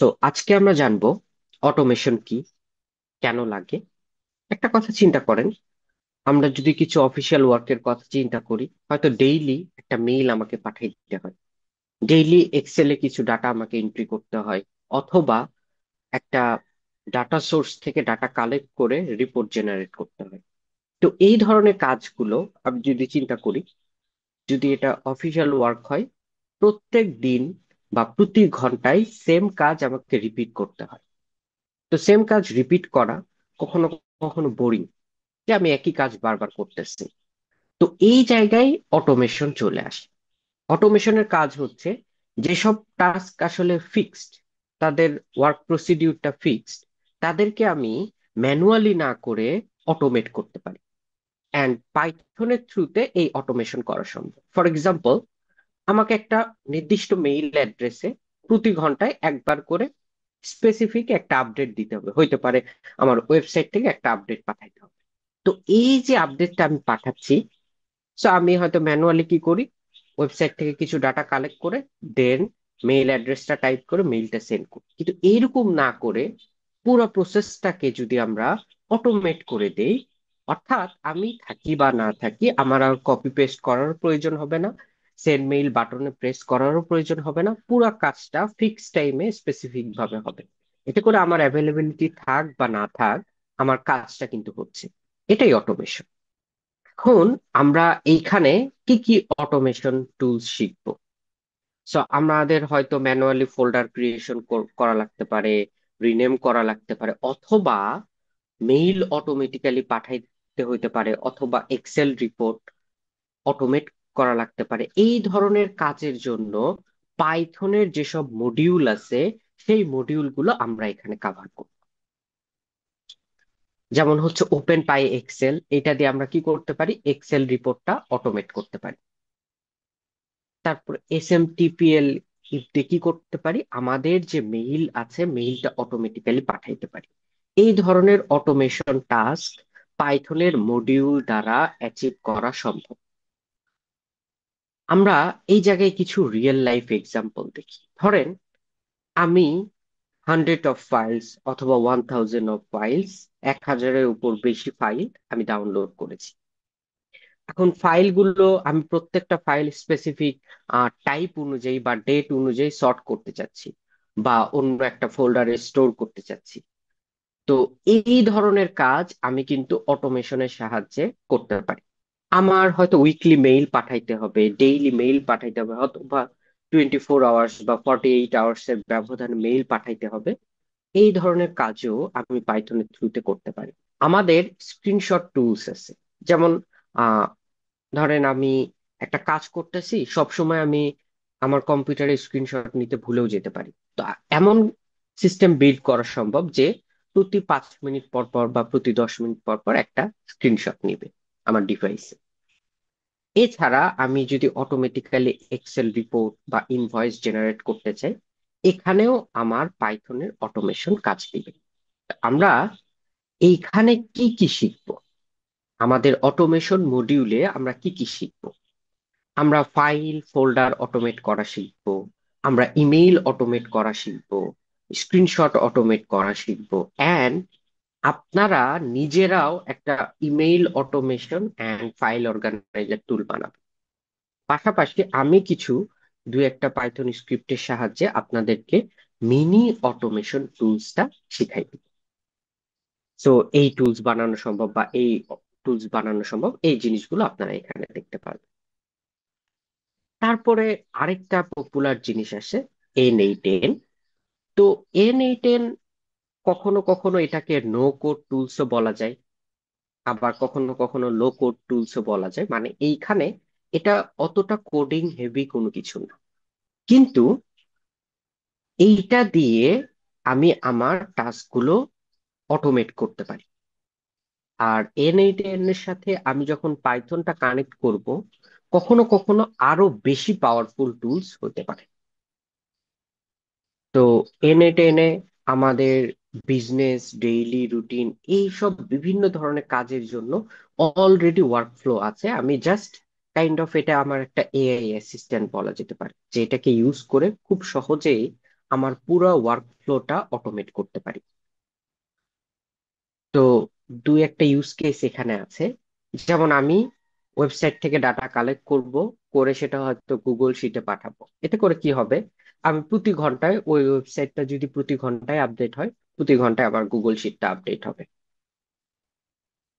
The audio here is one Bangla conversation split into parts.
তো আজকে আমরা জানবো অটোমেশন কি, কেন লাগে। একটা কথা চিন্তা করেন, আমরা যদি কিছু অফিসিয়াল ওয়ার্কের কথা চিন্তা করি, হয়তো ডেইলি একটা মেইল আমাকে পাঠিয়ে দিতে হয়, ডেইলি এক্সেলে কিছু ডাটা আমাকে এন্ট্রি করতে হয়, অথবা একটা ডাটা সোর্স থেকে ডাটা কালেক্ট করে রিপোর্ট জেনারেট করতে হয়। তো এই ধরনের কাজগুলো আমি যদি চিন্তা করি, যদি এটা অফিসিয়াল ওয়ার্ক হয়, প্রত্যেক দিন বা প্রতি ঘন্টায় সেম কাজ আমাকে রিপিট করতে হয়। তো সেম কাজ রিপিট করা কখনো কখনো বোরিং, যে আমি একই কাজ বারবার করতেছি। তো এই জায়গায় অটোমেশন চলে আসে। অটোমেশনের কাজ হচ্ছে যেসব টাস্ক আসলে ফিক্সড, তাদের ওয়ার্ক প্রসিডিউরটা ফিক্সড, তাদেরকে আমি ম্যানুয়ালি না করে অটোমেট করতে পারি। অ্যান্ড পাইথনের থ্রুতে এই অটোমেশন করা সম্ভব। ফর এক্সাম্পল, আমাকে একটা নির্দিষ্ট মেইল অ্যাড্রেসে প্রতি ঘন্টায় একবার করে স্পেসিফিক একটা আপডেট দিতে হবে, হইতে পারে আমার ওয়েবসাইট থেকে একটা আপডেট পাঠাইতে হবে। তো এই যে আপডেটটা আমি পাঠাচ্ছি, সো আমি হয়তো ম্যানুয়ালি কি করি, ওয়েবসাইট থেকে কিছু ডাটা কালেক্ট করে দেন মেইল অ্যাড্রেসটা টাইপ করে মেইলটা সেন্ড করি। কিন্তু এইরকম না করে পুরো প্রসেসটাকে যদি আমরা অটোমেট করে দেই, অর্থাৎ আমি থাকি বা না থাকি, আমার আর কপি পেস্ট করার প্রয়োজন হবে না, সেন্ড মেইল বাটনে প্রেস করারও প্রয়োজন হবে না, পুরো কাজটা ফিক্স টাইমে স্পেসিফিক ভাবে হবে। এতে করে আমার অ্যাভেলেবিলিটি থাক বা না থাক, আমার কাজটা কিন্তু হচ্ছে। এটাই অটোমেশন। এখন আমরা এইখানে কি কি অটোমেশন টুলস শিখবো। সো আমাদের হয়তো ম্যানুয়ালি ফোল্ডার ক্রিয়েশন করা লাগতে পারে, রিনেম করা লাগতে পারে, অথবা মেইল অটোমেটিক্যালি পাঠাইতে হইতে পারে, অথবা এক্সেল রিপোর্ট অটোমেট করা লাগতে পারে। এই ধরনের কাজের জন্য পাইথনের যেসব মডিউল আছে, সেই মডিউলগুলো আমরা এখানে কাভার করব। যেমন হচ্ছে ওপেন পাই এক্সেল, এটা দিয়ে আমরা কি করতে পারি, এক্সেল রিপোর্টটা অটোমেট করতে পারি। তারপর এসএমটিপিএল দিয়ে কি করতে পারি, আমাদের যে মেইল আছে মেইলটা অটোমেটিক্যালি পাঠাইতে পারি। এই ধরনের অটোমেশন টাস্ক পাইথনের মডিউল দ্বারা অ্যাচিভ করা সম্ভব। আমরা এই জায়গায় কিছু রিয়েল লাইফ এক্সাম্পল দেখি। ধরেন আমি 100 অফ ফাইলস অথবা 1000 অফ ফাইলস, 1000-এর উপর বেশি ফাইল আমি ডাউনলোড করেছি। এখন ফাইলগুলো আমি প্রত্যেকটা ফাইল স্পেসিফিক টাইপ অনুযায়ী বা ডেট অনুযায়ী সর্ট করতে চাচ্ছি, বা অন্য একটা ফোল্ডারে স্টোর করতে চাচ্ছি। তো এই ধরনের কাজ আমি কিন্তু অটোমেশনের সাহায্যে করতে পারি। আমার হয়তো উইকলি মেইল পাঠাইতে হবে, ডেইলি মেইল পাঠাইতে হবে, অথবা 24 আওয়ার্স বা 48 আওয়ার্স এর ব্যবধানে মেইল পাঠাইতে হবে। এই ধরনের কাজও আমি পাইথনের থ্রুতে করতে পারি। আমাদের স্ক্রিনশট টুলস আছে। যেমন ধরেন আমি একটা কাজ করতেছি, সব সময় আমি আমার কম্পিউটারে স্ক্রিনশট নিতে ভুলেও যেতে পারি। তো এমন সিস্টেম বিল্ড করা সম্ভব যে প্রতি 5 মিনিট পর পর বা প্রতি 10 মিনিট পর পর একটা স্ক্রিনশট নিবে আমার ডিভাইসে। এছাড়া আমি যদি অটোমেটিক্যালি এক্সেল রিপোর্ট বা ইনভয়েস জেনারেট করতে চাই, এখানেও আমার পাইথনের অটোমেশন কাজ দিবে। আমরা এইখানে কি কি শিখবো, আমাদের অটোমেশন মডিউলে আমরা কি কি শিখবো। আমরা ফাইল ফোল্ডার অটোমেট করা শিখবো, আমরা ইমেইল অটোমেট করা শিখবো, স্ক্রিনশট অটোমেট করা শিখবো, অ্যান্ড আপনারা নিজেরাও একটা email automation and file organiser tool বানাবেন। পাশাপাশি আমি কিছু দু একটা পাইথন স্ক্রিপ্টের সাহায্যে আপনাদেরকে মিনি অটোমেশন টুলসটা শিখাই দিব। সো এই টুলস বানানো সম্ভব, বা এই টুলস বানানো সম্ভব, এই জিনিসগুলো আপনারা এখানে দেখতে পারবেন। তারপরে আরেকটা পপুলার জিনিস আসে, N8N। তো N8N কখনো কখনো এটাকে নো কোড টুলসও বলা যায়, আবার কখনো কখনো লো কোড টুলসও বলা যায়। মানে এইখানে এটা অতটা কোডিং হেভি কোনো কিছু না, কিন্তু এইটা দিয়ে আমি আমার টাস্কগুলো অটোমেট করতে পারি। আর N8N এর সাথে আমি যখন পাইথনটা কানেক্ট করব, কখনো কখনো আরো বেশি পাওয়ারফুল টুলস হতে পারে। তো এনে টেনে আমাদের বিজনেস ডেইলি রুটিন এইসব বিভিন্ন ধরনের কাজের জন্য অলরেডি ওয়ার্কফ্লো আছে। আমি জাস্ট এটা আমার একটা এআই অ্যাসিস্ট্যান্ট বলা যেতে পারে, যে এটাকে ইউজ করে খুব সহজেই আমার পুরো ওয়ার্ক ফ্লোটা অটোমেট করতে পারি। তো দুই একটা ইউজ কেস এখানে আছে। যেমন আমি ওয়েবসাইট থেকে ডাটা কালেক্ট করব, করে সেটা হয়তো গুগল শিটে পাঠাবো। এতে করে কি হবে, আমি প্রতি ঘন্টায় ওই ওয়েবসাইটটা যদি প্রতি ঘন্টায় আপডেট হয়, প্রতি ঘন্টায় আবার গুগল শিটটা আপডেট হবে।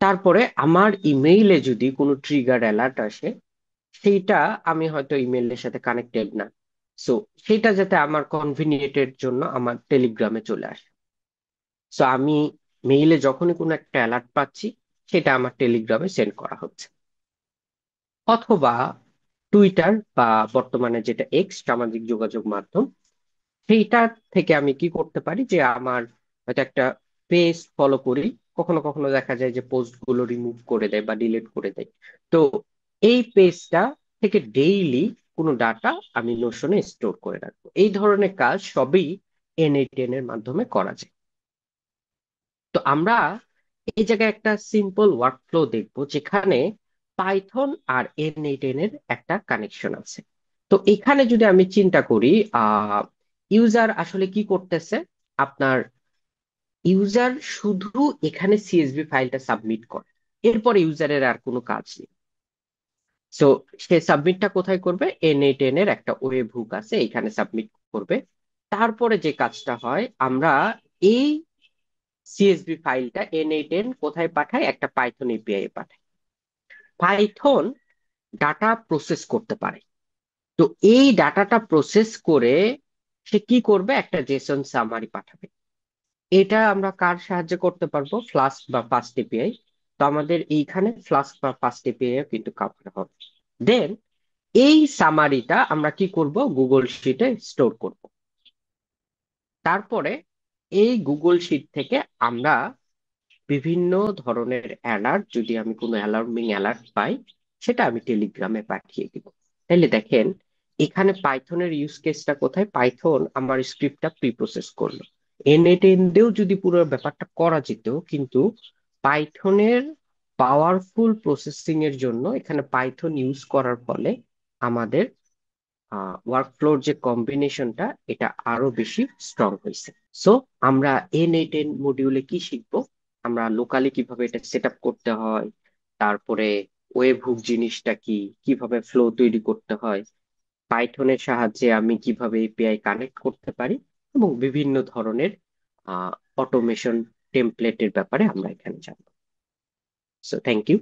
তারপরে আমার ইমেইলে যদি কোনো ট্রিগার অ্যালার্ট আসে, সেইটা আমি হয়তো ইমেইলের সাথে কানেক্টেড না, সো সেটা যাতে আমার কনভিনিয়েন্টের জন্য আমার টেলিগ্রামে চলে আসে। সো আমি মেইলে যখনই কোনো একটা অ্যালার্ট পাচ্ছি, সেটা আমার টেলিগ্রামে সেন্ড করা হচ্ছে। অথবা টুইটার বা বর্তমানে যেটা এক্স সামাজিক যোগাযোগ মাধ্যম, সেইটা থেকে আমি কি করতে পারি যে আমার হয়তো একটা পেজ ফলো করি, কখনো কখনো দেখা যায় যে পোস্ট গুলো রিমুভ করে দেয় বা ডিলিট করে দেয়। তো এই পেজটা থেকে ডেইলি কোনো ডাটা আমি নোশনে স্টোর করে রাখবো। এই ধরনের কাজ সবই N8N এর মাধ্যমে করা যায়। তো আমরা এই জায়গায় একটা সিম্পল ওয়ার্কফ্লো দেখবো যেখানে পাইথন আর N8N এর একটা কানেকশন আছে। তো এখানে যদি আমি চিন্তা করি, ইউজার আসলে কি করতেছে, আপনার ইউজার শুধু এখানে সিএসভি ফাইলটা সাবমিট করে, এরপরে ইউজারের আর কোনো কাজ নেই। সো সে সাবমিটটা কোথায় করবে, N8N এর একটা ওয়েব হুক আছে, এখানে সাবমিট করবে। তারপরে যে কাজটা হয়, আমরা এই সিএসভি ফাইলটা N8N কোথায় পাঠায়, একটা পাইথন এপিআই পাঠায়। পাইথন ডাটা প্রসেস করতে পারে। তো এই ডাটাটা প্রসেস করে সে কি করবে, একটা জেসন সামারি পাঠাবে। এটা আমরা কার সাহায্যে করতে পারবো, ফ্লাস্ক বা ফাস্ট এপিআই। তো আমাদের এইখানে ফ্লাস্ক বা ফাস্ট এপিআই কিন্তু কভার হবে। দেন এই সামারিটা আমরা কি করব, গুগল শিটে স্টোর করব। তারপরে এই গুগল শিট থেকে আমরা বিভিন্ন ধরনের অ্যালার্ট, যদি আমি কোনো অ্যালার্মিং অ্যালার্ট পাই, সেটা আমি টেলিগ্রামে পাঠিয়ে দিব। তাহলে দেখেন, এখানে পাইথনের ইউজ কেসটা কোথায়, পাইথন আমার স্ক্রিপ্টটা প্রি প্রসেস করলো। N8N দিয়েও যদি পুরো ব্যাপারটা করা যেত, কিন্তু পাইথনের পাওয়ারফুল প্রসেসিং এর জন্য এখানে পাইথন ইউজ করার ফলে আমাদের ওয়ার্কফ্লোর যে কম্বিনেশনটা, এটা আরো বেশি স্ট্রং হয়েছে। সো আমরা N8N মডিউলে কি শিখবো, আমরা লোকালি কিভাবে এটা সেট আপ করতে হয়, তারপরে ওয়েব হুক জিনিসটা কি, কিভাবে ফ্লো তৈরি করতে হয়, পাইথনের সাহায্যে আমি কিভাবে এপিআই কানেক্ট করতে পারি, এবং বিভিন্ন ধরনের অটোমেশন টেমপ্লেটের ব্যাপারে আমরা এখানে জানবো। So thank you.